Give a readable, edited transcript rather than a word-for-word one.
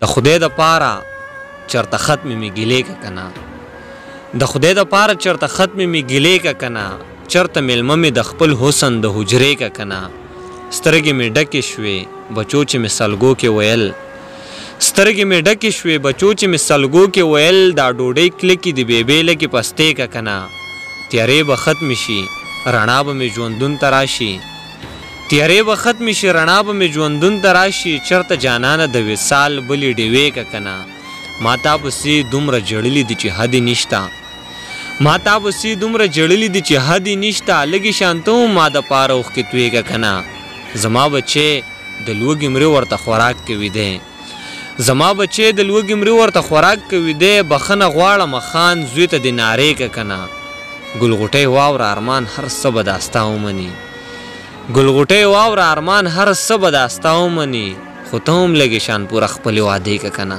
د خدای د پاره چرته ختم می ګیلې کا کنه د خدای د پاره چرته ختم می ګیلې کا کنه چرته ملمه می د خپل حسن د حجرې کا کنه سترګې می ډکې شوې بچو چې می سلګو کې ویل سترګې می ډکې شوې بچو چې می سلګو کې ویل دا ډوډۍ کلکې د بیبې لکې پستې کا کنه تیارې به ختم شي رڼا به می ژوندون ته راشي تیارې به ختم شي رڼا به می ژوندون ته راشي چرته جانانه د وصال بلې ډیوې کا کنه ما تا پسې دومره جړلې دي چې حد نشته ما تا پسې دومره جړلې دي چې حد نشته لږې شانته ما د پاره اوښکې تویې کا کنه زما بچې د لوږې مرې ورته خوراک کوي دی زما بچې د لوږې مرې ورته خوراک کوي دی بخښنه غواړم خان زوی ته د نارې کا کنه ګلغوټۍ واوره ارمان هر څه به داستا ومني ګلغوټۍ واوره ارمان هر څه به داستا ومني خو ته هم لږې شان پوره خپلې وعدې کا کنه